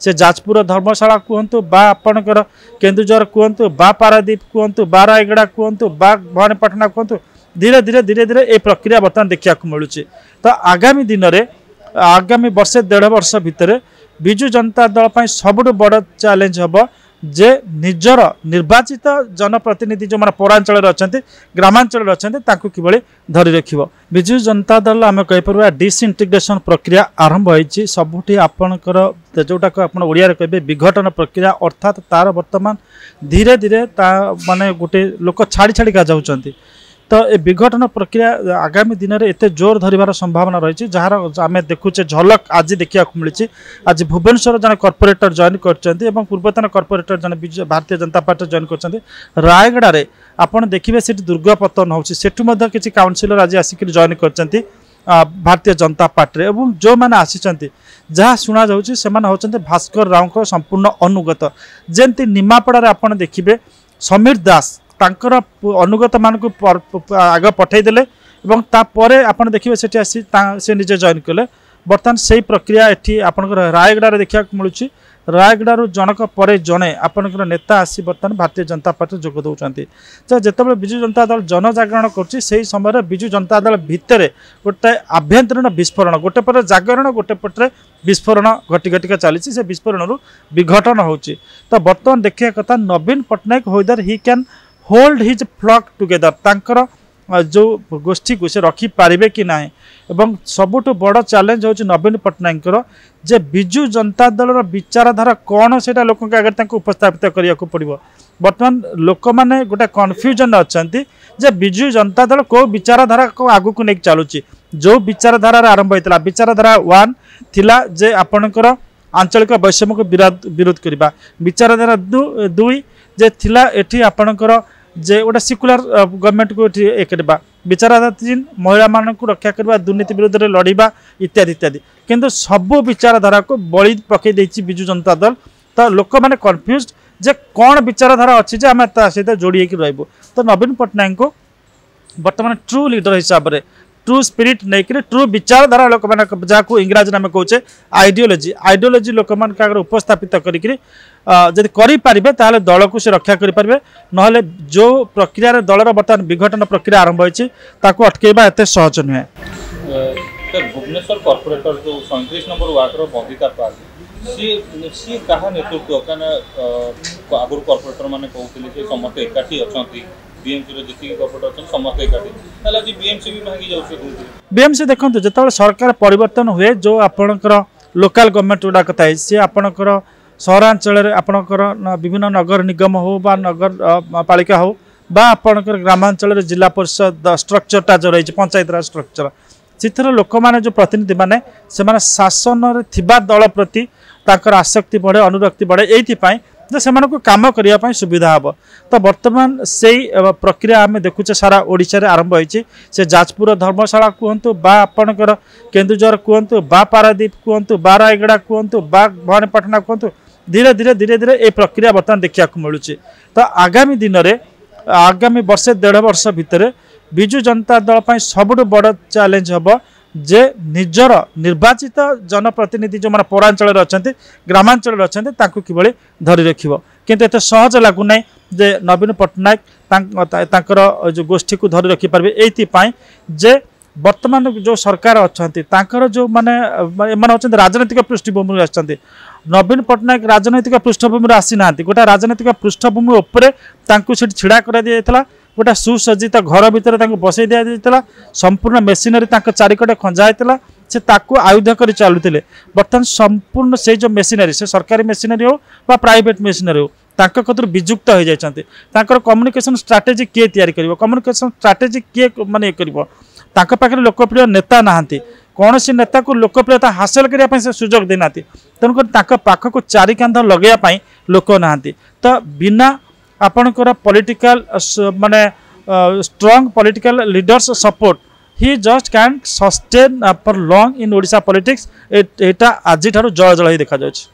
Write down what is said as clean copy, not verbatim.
से जाजपुर धर्मशाला कहतु बा आपणकर केन्दुझर कहतु बा पारादीप कहतु बा रायगड़ा कहतु बा भवानीपाटना कहतु धीरे धीरे धीरे धीरे ये प्रक्रिया बर्तमान देखा मिलूँ। तो आगामी दिन में आगामी वर्षे 1.5 वर्ष भितर विजु जनता दल पर सबुठ बड़ चैलेंज हम जे निजर निर्वाचित जनप्रतिनिधि जो मैंने पौरांचल अच्छा ग्रामांचल अच्छा कि धरी रख विजु जनता दल आम कहीपर डिसइंटीग्रेशन प्रक्रिया आरंभ होती सबुठी आपणकर जोटा आप ओडिया कहे विघटन प्रक्रिया अर्थात तार वर्तमान धीरे धीरे माने गोटे लोक छाड़ी छाड़ी का जाऊँच। तो ये विघटन प्रक्रिया आगामी दिन में एत जोर धरबार संभावना रही जार आम देखुचे झलक आज देखा मिली। आज भुवनेश्वर जन कॉर्पोरेटर जॉइन कर पूर्वतन कॉर्पोरेटर जन भारतीय जनता पार्टी जॉइन कर रायगड़ा रे आपड़ देखिए सीट दुर्ग पतन होटू किसी काउनसिलर आज आसिक जॉइन कर भारतीय जनता पार्टी और जो मैंने आसी जहाँ शुणा जाऊँचे भास्कर राव संपूर्ण अनुगत जमती निमापड़ा आप देखिए समीर दास तांकर अनुगत मान आग पठेदेले आप देखिए से निजे जॉइन कले बर्तमान से प्रक्रिया एटी आपंकर रायगड़ा देखा मिलूँ। रायगड़ू जनक पर जड़े आपंकर नेता आसी बर्तमान भारतीय जनता पार्टी जोग दौरान तो जितेबाला विजु जनता दल जनजागरण कर समय विजु जनता दल भितर गोटे आभ्यंतरीण विस्फोरण गोटे पटे जागरण गोटे पटे विस्फोरण घटी घटिका चली से विस्फोरण विघटन होची। तो बर्तमान देखा कथा नवीन पट्टनायक होदर he can hold his flock together तांकर जो गोष्ठी को से रखी पारे कि ना एवं सबुठ बड़ चैलेंज होची नवीन पट्टनायक जे विजु जनता दल विचारधारा कौन से लोक आगे उपस्थापित करने को पड़ो। बर्तमान लोक मैंने गोटे कन्फ्यूजन अच्छा जे विजु जनता दल को विचारधारा को आगू को लेकिन चलुची जो विचारधारा आरंभ होता विचारधारा 1 थिला जे आपणकर आंचलिक वैषम्य को विरोध करवा विचारधारा 2 जे थिला एठी आपणकर जे गोटे सिकुलर गवर्नमेंट को ये करवा विचारधारा 3 महिला मान को रक्षा करवा दुर्नीति विरोध में लड़वा इत्यादि इत्यादि किंतु सबू विचारधारा को बलि पकई देछि विजु जनता दल। तो लोक मैंने कन्फ्यूज जे कौन विचारधारा अच्छी जे आम सहित जोड़ी रही। तो नवीन पट्टनायक को बर्तमान ट्रू लीडर हिसाब से ट्रू स्पिरिट नहीं ट्रू विचारधारा लोक मैंने जहाँ इंग्राजी नाम कहे आइडियोलोजी लोक मान उपस्थापित करें दल को से रक्षा करें ना जो प्रक्रिया दलर बर्तमान विघटन प्रक्रिया आरंभ होती अटकेबा एत सहज नुहे। भुवनेश्वर कॉर्पोरेटर जो 37 नंबर वार्डर बंदिता पाल सी क्या नेतृत्व क्या आगुरी कॉर्पोरेटर मैंने कहते समस्त एकाठी अच्छा बीएमसी देखो जो सरकार परिवर्तन हुए जो आपणकर लोकल गवर्नमेंट गुड़ा कथा सी आपणकर सहरांचल आपणकर विभिन्न नगर निगम हो बा नगर पालिका हो बा आपणकर ग्रामांचल जिला परिषद स्ट्रक्चरटा जो रही पंचायत राज स्ट्रक्चर से लोक मैंने जो प्रतिनिधि मैंने से शासन थिबा दल प्रति आसक्ति बढ़े अनुरक्ति बढ़े ये से कम करने सुविधा हम। तो बर्तमान से प्रक्रिया आम देखुचे सारा ओडिशा रे आरंभ होती से जाजपुर धर्मशाला कहतु बा आपणकर केन्दुझर कहतु बा पारादीप कहतु बा रायगड़ा कहतु बा भवानीपाटना कहतु धीरे धीरे धीरे धीरे ये प्रक्रिया बर्तमान देखा मिलूँ। तो आगामी दिन में आगामी वर्षे 1.5 वर्ष भितर विजु जनता दल पर सबुठ बड़ चैलेंज हम जे निजर निर्वाचित जनप्रतिनिधि जो मैंने पौरांचल अच्छा ग्रामांचल अच्छा कि धरी रख किंतु एत सहज लगुना जे नवीन पट्टनायक जो गोष्ठी को धरी रखिपारे ये जे वर्तमान जो सरकार अच्छा जो माने अच्छा राजनैतिक पृष्ठभूमि आसछन्ति नवीन पट्टनायक राजनैतिक पृष्ठभूमि आसी ना गोटे राजनैतिक पृष्ठभूमि उपरे छिड़ा कर दिया गोटे सुसज्जित घर भितर बसई दिया संपूर्ण मेसीनरी चारिकटे खंजा होता से आयुध कर चलुते बर्तमान संपूर्ण से जो मेसीनरी से सरकारी मेसीनरी हो बा प्राइवेट मेसीनरी हो कतुर विजुक्त हो जाती कम्युनिकेशन स्ट्राटेजी किए तैयारी कर कम्युनिकेशन स्ट्राटेजी किए माने पाखे लोकप्रिय नेता नहांती कौन सी नेता को लोकप्रियता हासिल करने से सुजोग देना तेणुक पाखक चारि कांध लगे लोक नहांती। तो बिना आपणकर पॉलिटिकल माने strong political leaders support he just can sustain for long in Odisha politics एटा आज जल जल ही देखा जाଉଛି।